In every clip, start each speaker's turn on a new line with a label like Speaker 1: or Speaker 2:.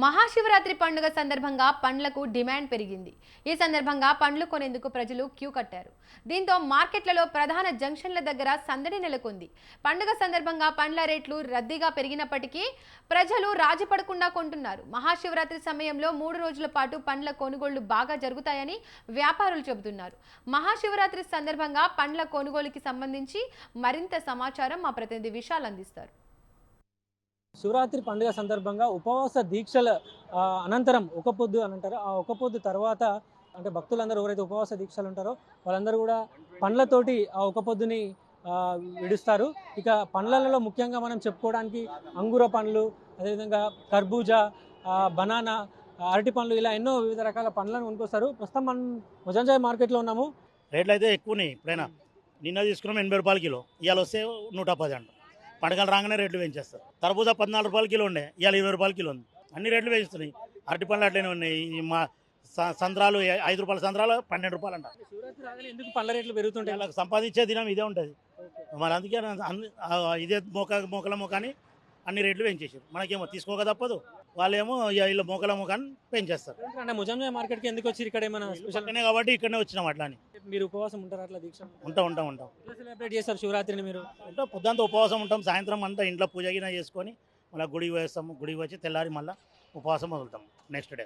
Speaker 1: మహాశివరాత్రి పండుగ సందర్భంగా పండ్లకు డిమాండ్ పెరిగింది. ఈ సందర్భంగా పండ్లు కొనేందుకు ప్రజలు క్యూ కట్టారు. దీంతో మార్కెట్లలో ప్రధాన జంక్షన్ల దగ్గర సందడి నెలకొంది. పండుగ సందర్భంగా పండ్ల రేట్లు రద్దీగా పెరిగినప్పటికీ ప్రజలు రాజీ పడకుండా కొంటున్నారు. మహాశివరాత్రి సమయంలో 3 రోజుల పాటు పండ్ల కొనుగోళ్లు బాగా జరుగుతాయని వ్యాపారులు చెబుతున్నారు. మహాశివరాత్రి సందర్భంగా పండ్ల కొనుగోలుకి సంబంధించి మరింత సమాచారం మా ప్రతినిధి విశాల్ అందిస్తారు.
Speaker 2: శివరాత్రి పండుగ సందర్భంగా ఉపవాస దీక్షల అనంతరం ఒక పొద్దు అని అంటారు. ఆ ఒక పొద్దు తర్వాత అంటే భక్తులందరూ ఎవరైతే ఉపవాస దీక్షలు ఉంటారో వాళ్ళందరూ కూడా పండ్లతోటి ఆ ఒక పొద్దుని విడుస్తారు. ఇక పండ్లలో ముఖ్యంగా మనం చెప్పుకోవడానికి అంగూర పండ్లు, అదేవిధంగా కర్బూజా, బనానా, అరటి పండ్లు, ఇలా ఎన్నో వివిధ రకాల పండ్లను కొనుక్కొస్తారు. ప్రస్తుతం మనం ముజంజాయ్ మార్కెట్లో ఉన్నాము.
Speaker 3: రేట్లు అయితే ఎక్కువ ఉన్నాయి. ఇప్పుడైనా నిన్న తీసుకున్నాం 80 రూపాయల కిలో, ఇవాళ వస్తే 110 అంట. పండుగలు రాగానే రేట్లు పెంచేస్తారు. తర్బూజా 14 రూపాయల కిలో ఉండే, ఇవాళ 20 రూపాయల కిలో ఉంది. అన్ని రేట్లు పెంచుతున్నాయి. అరటి పండ్లు అట్లనే ఉన్నాయి. మా సంత్రాలు 5 రూపాయల సంత్రాలు 12 రూపాయలు అంట.
Speaker 2: శివరాత్రి రాగానే ఎందుకు పండ్ల రేట్లు పెరుగుతుంటాయి?
Speaker 3: వాళ్ళకి సంపాదించే దినం ఇదే ఉంటుంది. మరి అందుకే ఇదే మోకల మోకాని అన్ని రేట్లు పెంచేసారు. మనకేమో తీసుకోక తప్పదు, వాళ్ళేమో వీళ్ళ మోకల మోకాన్ని పెంచేస్తారు.
Speaker 2: అంటే ముజంజాయ్ మార్కెట్కి ఎందుకు వచ్చి ఇక్కడ ఏమైనా స్పెషల్
Speaker 3: కాబట్టి ఇక్కడనే వచ్చినాం. అట్లా అని
Speaker 2: మీరు ఉపవాసం ఉంటారు? అట్లా దీక్ష
Speaker 3: ఉంటాం.
Speaker 2: ఎలా సెలబ్రేట్ చేస్తారు శివరాత్రిని మీరు?
Speaker 3: పొద్దుంతా ఉపవాసం ఉంటాం. సాయంత్రం అంతా ఇంట్లో పూజ గిన చేసుకొని మళ్ళీ గుడికి వేస్తాము. గుడికి వచ్చి తెల్లారి మళ్ళీ ఉపవాసం వదులుతాం నెక్స్ట్ డే.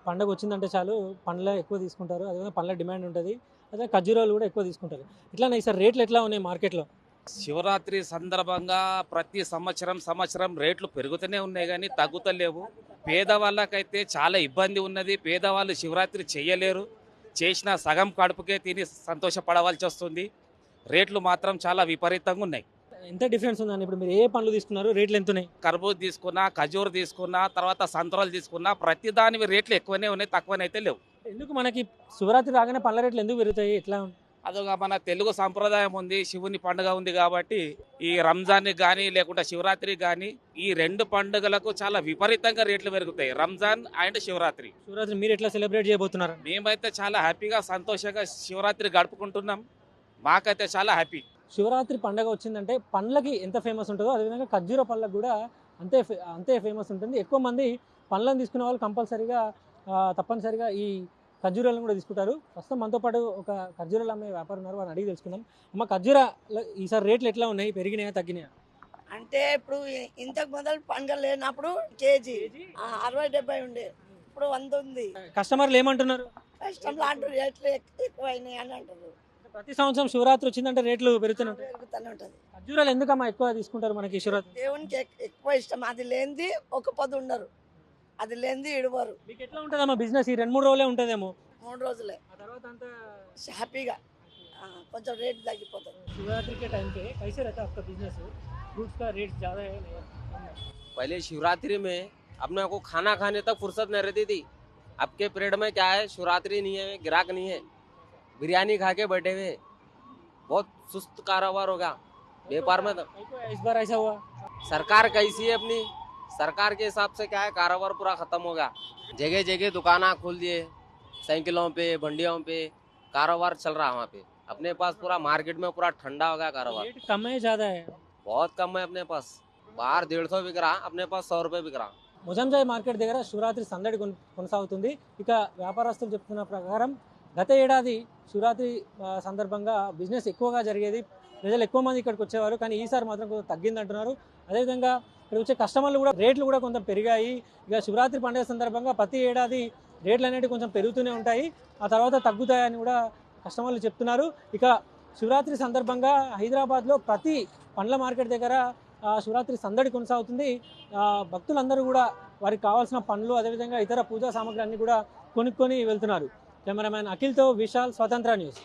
Speaker 2: పండుగ వచ్చిందంటే చాలు పండ్ల ఎక్కువ తీసుకుంటారు. అదేవిధంగా పండ్ల డిమాండ్ ఉంటుంది. అదే ఖర్జూరాలు కూడా ఎక్కువ తీసుకుంటారు. ఇట్లానే సార్ రేట్లు ఎట్లా ఉన్నాయి మార్కెట్లో?
Speaker 4: శివరాత్రి సందర్భంగా ప్రతి సంవత్సరం రేట్లు పెరుగుతూనే ఉన్నాయి కానీ తగ్గుతలేవు. పేదవాళ్ళకైతే చాలా ఇబ్బంది ఉన్నది. పేదవాళ్ళు శివరాత్రి చేయలేరు. చేసిన సగం కడుపుకే తిని సంతోషపడవలసి వస్తుంది. రేట్లు మాత్రం చాలా విపరీతంగా ఉన్నాయి.
Speaker 2: ఎంత డిఫరెన్స్ ఉందండి? ఇప్పుడు మీరు ఏ పండ్లు తీసుకున్నారు, రేట్లు ఎంత ఉన్నాయి?
Speaker 4: కర్బూజ్ తీసుకున్నా, ఖజూర్ తీసుకున్నా, తర్వాత సంత్రాలు తీసుకున్నా, ప్రతి దాని రేట్లు ఎక్కువనే ఉన్నాయి, తక్కువనైతే లేవు.
Speaker 2: ఎందుకు మనకి శివరాత్రి రాగానే పండ్ల రేట్లు ఎందుకు పెరుగుతాయి? ఎట్లా?
Speaker 4: అదొక మన తెలుగు సంప్రదాయం ఉంది. శివుని పండుగ ఉంది కాబట్టి ఈ రంజాన్కి కానీ లేకుంటే శివరాత్రికి కానీ ఈ 2 పండుగలకు చాలా విపరీతంగా రేట్లు పెరుగుతాయి. రంజాన్ అండ్ శివరాత్రి.
Speaker 2: శివరాత్రి మీరు ఎట్లా సెలబ్రేట్ చేయబోతున్నారు?
Speaker 4: మేమైతే చాలా హ్యాపీగా సంతోషంగా శివరాత్రి గడుపుకుంటున్నాం. మాకైతే చాలా హ్యాపీ.
Speaker 2: శివరాత్రి పండుగ వచ్చిందంటే పండ్లకి ఎంత ఫేమస్ ఉంటుందో అదేవిధంగా ఖర్జూర పళ్ళకు కూడా అంతే ఫేమస్ ఉంటుంది. ఎక్కువ మంది పండ్లను తీసుకునే వాళ్ళు కంపల్సరీగా తప్పనిసరిగా ఈ ఖర్జూరాలను కూడా తీసుకుంటారు. ప్రస్తుతం మనతో పాటు ఒక ఖర్జూరాలు అమ్మే వ్యాపారం ఉన్నారు, వారిని అడిగి తెలుసుకుందాం. అమ్మ, ఖర్జూర ఈసారి రేట్లు ఎట్లా ఉన్నాయి? పెరిగినాయా తగ్గినాయా?
Speaker 5: అంటే ఇప్పుడు ఇంతకు మొదలు పండుగ లేనప్పుడు కేజీ 60-70 ఉండే, ఇప్పుడు 100 ఉంది.
Speaker 2: కస్టమర్లు ఏమంటున్నారు?
Speaker 5: కష్టంలో అంటూ రేట్లు ఎక్కువైనాయి అని అంటారు.
Speaker 2: ప్రతి సంవత్సరం శివరాత్రి వచ్చిందంటే రేట్లు పెరుగుతూనే ఉంటాయి.
Speaker 5: పెరుగుతూనే ఉంటుంది.
Speaker 2: ఖర్జూరాలు ఎందుకమ్మా ఎక్కువ తీసుకుంటారు మనకి శివరాత్రి?
Speaker 5: దేవునికి ఎక్కువ ఇష్టం. అది లేనిది ఒక పొద్దు ఉండరు, అది లేనిది ఇడవరు.
Speaker 2: మీకు ఎట్లా ఉంటుందమ్మా బిజినెస్? ఈ 2-3 రోజులే ఉంటుందేమో?
Speaker 5: 3 రోజులే.
Speaker 2: ఆ తర్వాత అంతా
Speaker 5: హ్యాపీగా కొంచెం రేట్ తగ్గిపోతుంది.
Speaker 2: शिवरात्रि के टाइम पे कैसे रहता है आपका बिजनेस? फ्रूट्स का रेट ज़्यादा है नहीं?
Speaker 6: पहले शिवरात्रि में अपने को खाना खाने तक फुर्सत नहीं रहती थी। अब के पीरियड में क्या है, शिवरात्रि नहीं है, ग्राहक नहीं है, बिरयानी खा के बैठे हुए, बहुत सुस्त कारोबार होगा व्यापार में। तो
Speaker 2: इस बार ऐसा हुआ?
Speaker 6: सरकार कैसी है अपनी, सरकार के हिसाब से क्या है, कारोबार पूरा खत्म हो गया। जगह जगह दुकाना खोल दिए, साइकिलों पे भंडियों पे कारोबार चल रहा है वहाँ पे। अपने पास पूरा मार्केट में पूरा ठंडा हो गया कारोबार।
Speaker 2: रेट कम है ज़्यादा है?
Speaker 6: बहुत कम है अपने पास। बाहर 150 बिक रहा, अपने पास 100 रुपये बिक रहा।
Speaker 2: ముజంజాయ్ మార్కెట్ దగ్గర శివరాత్రి సందడి కొనసాగుతుంది. ఇక వ్యాపారస్తులు చెప్తున్న ప్రకారం గత ఏడాది శివరాత్రి సందర్భంగా బిజినెస్ ఎక్కువగా జరిగేది, ప్రజలు ఎక్కువ మంది ఇక్కడికి వచ్చేవారు. కానీ ఈసారి మాత్రం కొంచెం తగ్గింది అంటున్నారు. అదేవిధంగా ఇక్కడ వచ్చే కస్టమర్లు కూడా రేట్లు కూడా కొంచెం పెరిగాయి. ఇక శివరాత్రి పండుగ సందర్భంగా ప్రతి ఏడాది రేట్లు అనేవి కొంచెం పెరుగుతూనే ఉంటాయి, ఆ తర్వాత తగ్గుతాయని కూడా కస్టమర్లు చెప్తున్నారు. ఇక శివరాత్రి సందర్భంగా హైదరాబాద్లో ప్రతి పండ్ల మార్కెట్ దగ్గర శివరాత్రి సందడి కొనసాగుతుంది. భక్తులందరూ కూడా వారికి కావాల్సిన పండ్లు అదేవిధంగా ఇతర పూజా సామాగ్రి అన్ని కూడా కొనుక్కొని వెళ్తున్నారు. కెమెరామ్యాన్ అఖిల్తో విశాల్, స్వతంత్ర న్యూస్.